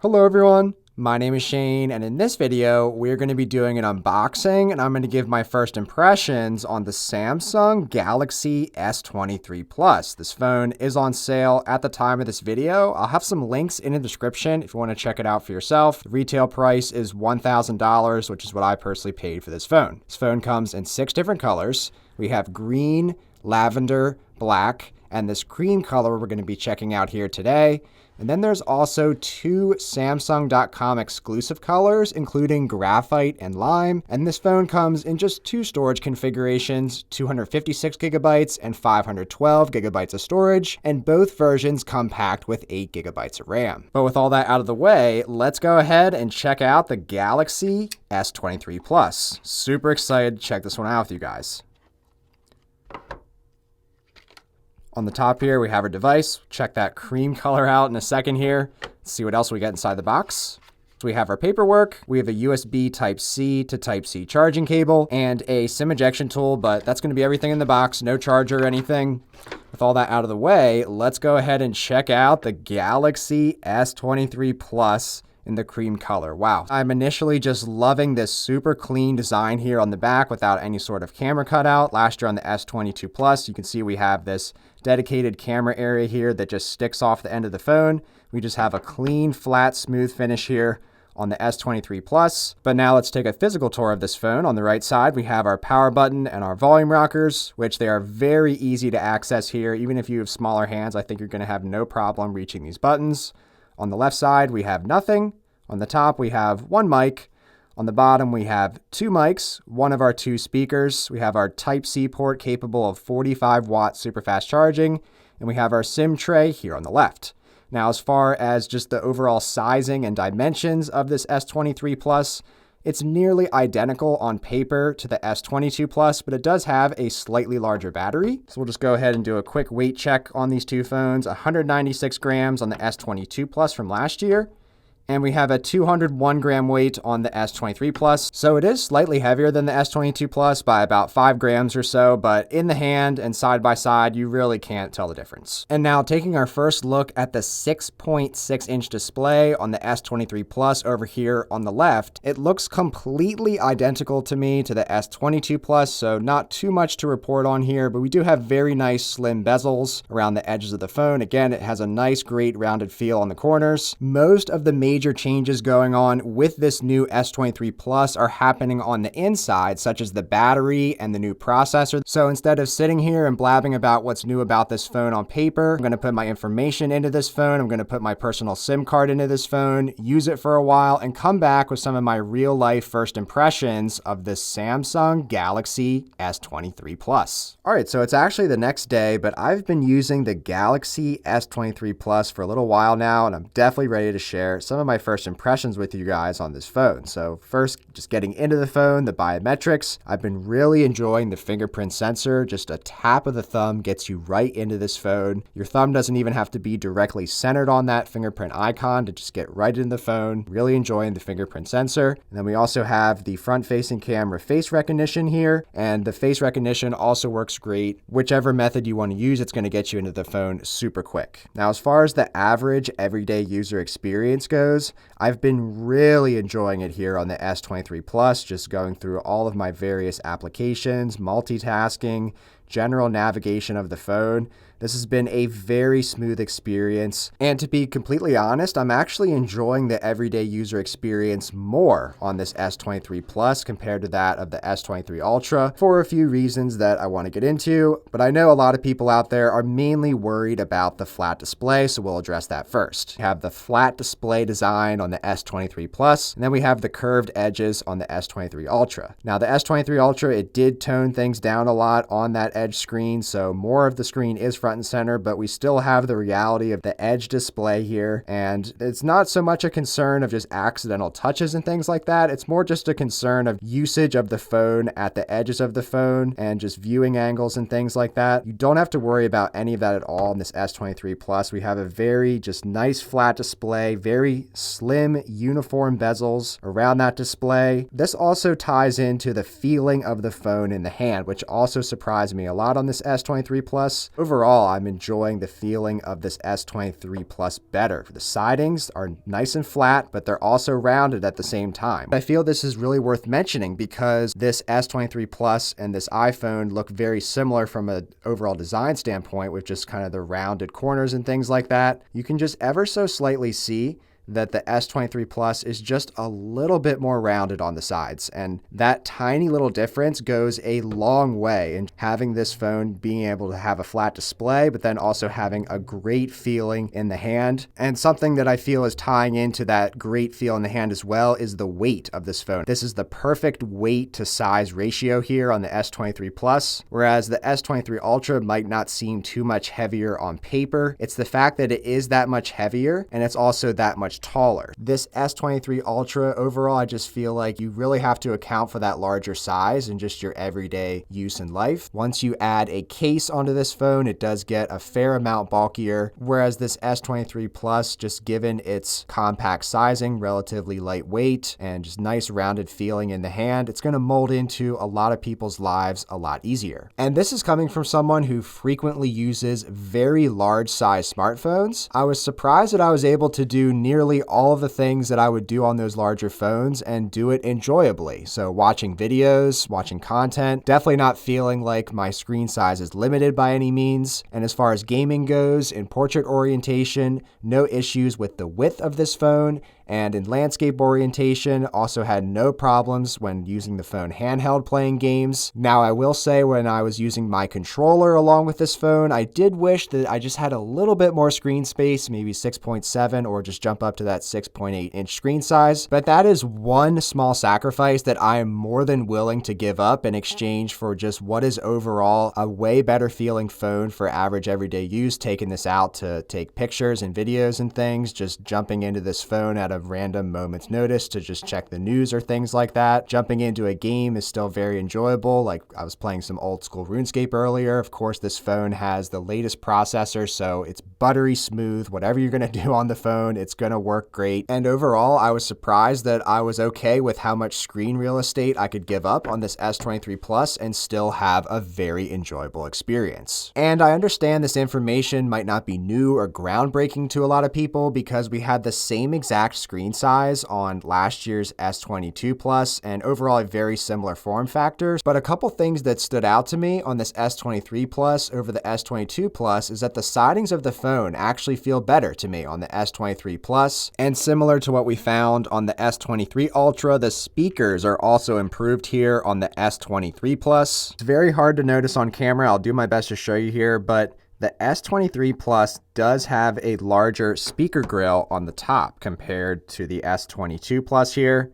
Hello everyone, my name is Shane, and in this video we're going to be doing an unboxing and I'm going to give my first impressions on the Samsung Galaxy S23 Plus. This phone is on sale at the time of this video. I'll have some links in the description if you want to check it out for yourself. The retail price is $1,000, which is what I personally paid for this phone. This phone comes in 6 different colors. We have green, lavender, black, and this cream color we're going to be checking out here today. And then there's also 2 Samsung.com exclusive colors, including graphite and lime. And this phone comes in just 2 storage configurations, 256 gigabytes and 512 gigabytes of storage. And both versions come packed with 8 gigabytes of RAM. But with all that out of the way, let's go ahead and check out the Galaxy S23 Plus. Super excited to check this one out with you guys. On the top here, we have our device. Check that cream color out in a second here. Let's see what else we get inside the box. So we have our paperwork. We have a USB Type-C to Type-C charging cable and a SIM ejection tool, but that's going to be everything in the box. No charger or anything. With all that out of the way, let's go ahead and check out the Galaxy S23 Plus in the cream color. Wow. I'm initially just loving this super clean design here on the back without any sort of camera cutout. Last year on the S22 Plus, you can see we have this dedicated camera area here that just sticks off the end of the phone. We just have a clean, flat, smooth finish here on the S23 Plus. But now let's take a physical tour of this phone. On the right side, we have our power button and our volume rockers, which they are very easy to access here. Even if you have smaller hands, I think you're going to have no problem reaching these buttons. On the left side, we have nothing. On the top, we have 1 mic. On the bottom, we have 2 mics, one of our 2 speakers. We have our Type-C port capable of 45-watt super fast charging, and we have our SIM tray here on the left. Now, as far as just the overall sizing and dimensions of this S23 Plus, it's nearly identical on paper to the S22 Plus, but it does have a slightly larger battery. So we'll just go ahead and do a quick weight check on these 2 phones. 196 grams on the S22 Plus from last year. And we have a 201 gram weight on the S23 Plus. So it is slightly heavier than the S22 Plus by about 5 grams or so, but in the hand and side by side, you really can't tell the difference. And now taking our first look at the 6.6 inch display on the S23 Plus over here on the left, it looks completely identical to me to the S22 Plus, so not too much to report on here, but we do have very nice slim bezels around the edges of the phone. Again, it has a nice, great rounded feel on the corners. Most of the major changes going on with this new S23 Plus are happening on the inside, such as the battery and the new processor. So instead of sitting here and blabbing about what's new about this phone on paper, I'm going to put my information into this phone. I'm going to put my personal SIM card into this phone, use it for a while, and come back with some of my real life first impressions of the Samsung Galaxy S23 Plus. All right, so it's actually the next day, but I've been using the Galaxy S23 Plus for a little while now, and I'm definitely ready to share some of my first impressions with you guys on this phone. So first, just getting into the phone, the biometrics. I've been really enjoying the fingerprint sensor. Just a tap of the thumb gets you right into this phone. Your thumb doesn't even have to be directly centered on that fingerprint icon to just get right into the phone. Really enjoying the fingerprint sensor. And then we also have the front-facing camera face recognition here, and the face recognition also works great. Whichever method you want to use, it's going to get you into the phone super quick. Now, as far as the average everyday user experience goes, I've been really enjoying it here on the S23 Plus, just going through all of my various applications, multitasking, general navigation of the phone. This has been a very smooth experience, and to be completely honest, I'm actually enjoying the everyday user experience more on this S23 Plus compared to that of the S23 Ultra for a few reasons that I want to get into, but I know a lot of people out there are mainly worried about the flat display, so we'll address that first. We have the flat display design on the S23 Plus, and then we have the curved edges on the S23 Ultra. Now the S23 Ultra, it did tone things down a lot on that edge screen, so more of the screen is front and center, but we still have the reality of the edge display here, and it's not so much a concern of just accidental touches and things like that. It's more just a concern of usage of the phone at the edges of the phone and just viewing angles and things like that. You don't have to worry about any of that at all in this S23 Plus. We have a very just nice flat display, very slim uniform bezels around that display. This also ties into the feeling of the phone in the hand, which also surprised me a lot on this S23 Plus. Overall, I'm enjoying the feeling of this S23 Plus better. The sidings are nice and flat, but they're also rounded at the same time. I feel this is really worth mentioning because this S23 Plus and this iPhone look very similar from an overall design standpoint, with just kind of the rounded corners and things like that. You can just ever so slightly see that the S23 Plus is just a little bit more rounded on the sides. And that tiny little difference goes a long way in having this phone being able to have a flat display, but then also having a great feeling in the hand. And something that I feel is tying into that great feel in the hand as well is the weight of this phone. This is the perfect weight to size ratio here on the S23 Plus, whereas the S23 Ultra might not seem too much heavier on paper. It's the fact that it is that much heavier, and it's also that much taller. This S23 Ultra overall, I just feel like you really have to account for that larger size and just your everyday use in life. Once you add a case onto this phone, it does get a fair amount bulkier, whereas this S23 Plus, just given its compact sizing, relatively lightweight, and just nice rounded feeling in the hand, it's going to mold into a lot of people's lives a lot easier. And this is coming from someone who frequently uses very large size smartphones. I was surprised that I was able to do nearly all of the things that I would do on those larger phones and do it enjoyably. So watching videos, watching content, definitely not feeling like my screen size is limited by any means. And as far as gaming goes, in portrait orientation, no issues with the width of this phone. And in landscape orientation, also had no problems when using the phone handheld playing games. Now, I will say when I was using my controller along with this phone, I did wish that I just had a little bit more screen space, maybe 6.7 or just jump up to that 6.8 inch screen size. But that is one small sacrifice that I am more than willing to give up in exchange for just what is overall a way better feeling phone for average everyday use. Taking this out to take pictures and videos and things, just jumping into this phone at a random moment's notice to just check the news or things like that. Jumping into a game is still very enjoyable. Like I was playing some old school RuneScape earlier. Of course, this phone has the latest processor, so it's buttery smooth. Whatever you're going to do on the phone, it's going to work great. And overall, I was surprised that I was okay with how much screen real estate I could give up on this S23 Plus and still have a very enjoyable experience. And I understand this information might not be new or groundbreaking to a lot of people because we had the same exact screen size on last year's S22 Plus and overall a very similar form factors. But a couple things that stood out to me on this S23 Plus over the S22 Plus is that the sidings of the phone actually feel better to me on the S23 Plus. And similar to what we found on the S23 Ultra, the speakers are also improved here on the S23 Plus. It's very hard to notice on camera. I'll do my best to show you here, but the S23 Plus does have a larger speaker grill on the top compared to the S22 Plus here.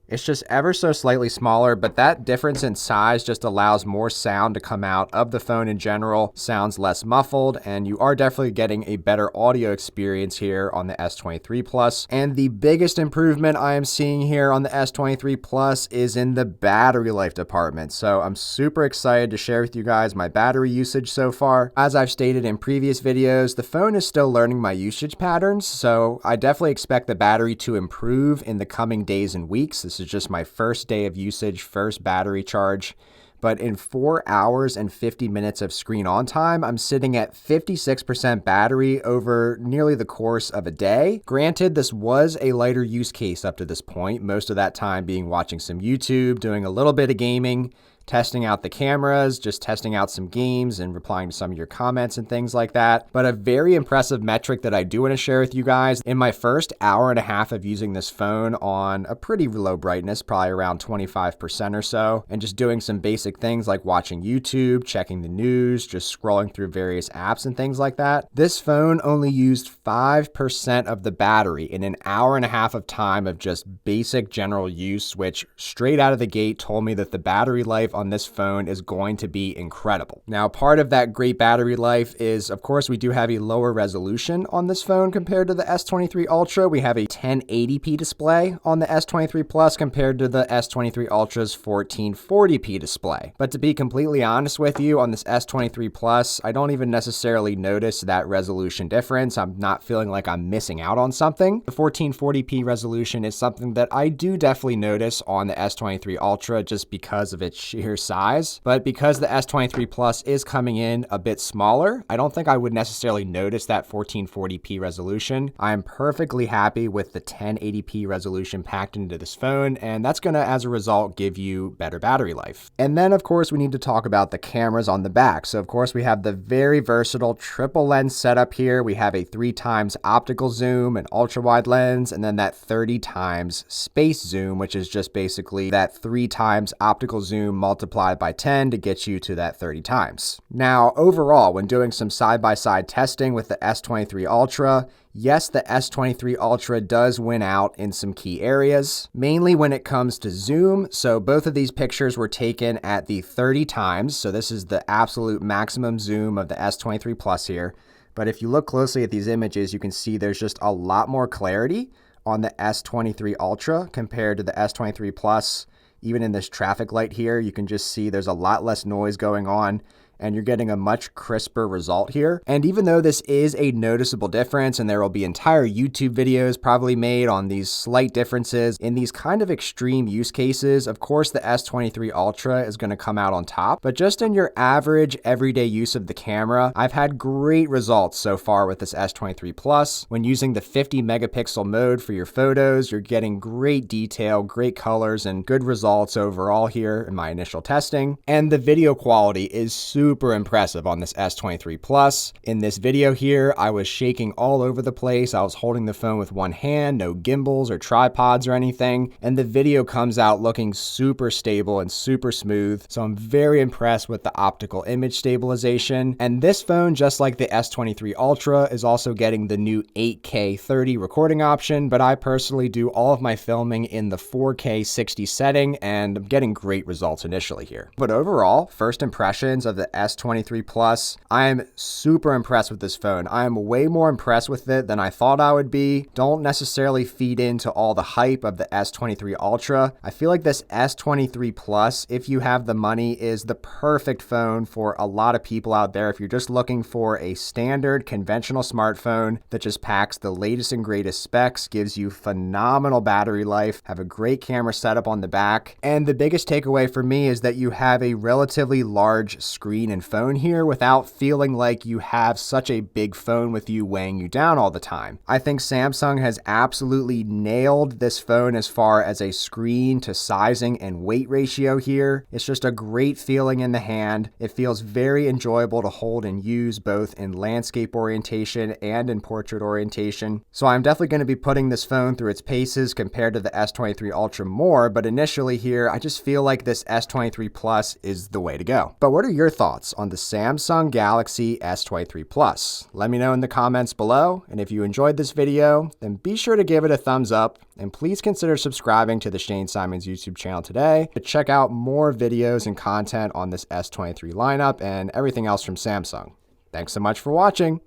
It's just ever so slightly smaller, but that difference in size just allows more sound to come out of the phone in general, sounds less muffled, and you are definitely getting a better audio experience here on the S23 Plus. And the biggest improvement I am seeing here on the S23 Plus is in the battery life department. So I'm super excited to share with you guys my battery usage so far. As I've stated in previous videos, the phone is still learning my usage patterns, so I definitely expect the battery to improve in the coming days and weeks. This is just my first day of usage, first battery charge. But in 4 hours and 50 minutes of screen on time, I'm sitting at 56% battery over nearly the course of a day. Granted, this was a lighter use case up to this point, most of that time being watching some YouTube, doing a little bit of gaming, testing out the cameras, just testing out some games and replying to some of your comments and things like that. But a very impressive metric that I do want to share with you guys, in my first hour and a half of using this phone on a pretty low brightness, probably around 25% or so, and just doing some basic things like watching YouTube, checking the news, just scrolling through various apps and things like that, this phone only used 5% of the battery in an hour and a half of time of just basic general use, which straight out of the gate told me that the battery life on this phone is going to be incredible. Now, part of that great battery life is, of course, we do have a lower resolution on this phone compared to the S23 Ultra. We have a 1080p display on the S23 Plus compared to the S23 Ultra's 1440p display. But to be completely honest with you, on this S23 Plus, I don't even necessarily notice that resolution difference. I'm not feeling like I'm missing out on something. The 1440p resolution is something that I do definitely notice on the S23 Ultra just because of its sheer superior size, but because the S23 Plus is coming in a bit smaller, I don't think I would necessarily notice that 1440p resolution. I'm perfectly happy with the 1080p resolution packed into this phone, and that's gonna, as a result, give you better battery life. And then, of course, we need to talk about the cameras on the back. So, of course, we have the very versatile triple lens setup here. We have a 3x optical zoom, an ultra-wide lens, and then that 30x space zoom, which is just basically that 3x optical zoom multiplied by 10 to get you to that 30 times. Now, overall, when doing some side-by-side testing with the S23 Ultra, yes, the S23 Ultra does win out in some key areas, mainly when it comes to zoom. So both of these pictures were taken at the 30 times. So this is the absolute maximum zoom of the S23 Plus here. But if you look closely at these images, you can see there's just a lot more clarity on the S23 Ultra compared to the S23 Plus. Even in this traffic light here, you can just see there's a lot less noise going on, and you're getting a much crisper result here. And even though this is a noticeable difference, and there will be entire YouTube videos probably made on these slight differences in these kind of extreme use cases, of course the S23 Ultra is going to come out on top. But just in your average everyday use of the camera, I've had great results so far with this S23 Plus. When using the 50 megapixel mode for your photos, you're getting great detail, great colors, and good results overall here in my initial testing. And the video quality is super impressive on this S23 Plus. In this video here, I was shaking all over the place. I was holding the phone with one hand, no gimbals or tripods or anything, and the video comes out looking super stable and super smooth. So I'm very impressed with the optical image stabilization. And this phone, just like the S23 Ultra, is also getting the new 8K 30 recording option, but I personally do all of my filming in the 4K 60 setting, and I'm getting great results initially here. But overall, first impressions of the S23 Plus, I'm super impressed with this phone. I am way more impressed with it than I thought I would be. Don't necessarily feed into all the hype of the S23 Ultra. I feel like this S23 Plus, if you have the money, is the perfect phone for a lot of people out there. If you're just looking for a standard conventional smartphone that just packs the latest and greatest specs, gives you phenomenal battery life, have a great camera setup on the back. And the biggest takeaway for me is that you have a relatively large screen and phone here without feeling like you have such a big phone with you weighing you down all the time. I think Samsung has absolutely nailed this phone as far as a screen to sizing and weight ratio here. It's just a great feeling in the hand. It feels very enjoyable to hold and use both in landscape orientation and in portrait orientation. So I'm definitely going to be putting this phone through its paces compared to the S23 Ultra more, but initially here, I just feel like this S23 Plus is the way to go. But what are your thoughts on the Samsung Galaxy S23 Plus? Let me know in the comments below, and if you enjoyed this video, then be sure to give it a thumbs up, and please consider subscribing to the Shane Symonds YouTube channel today to check out more videos and content on this S23 lineup and everything else from Samsung. Thanks so much for watching.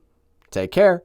Take care.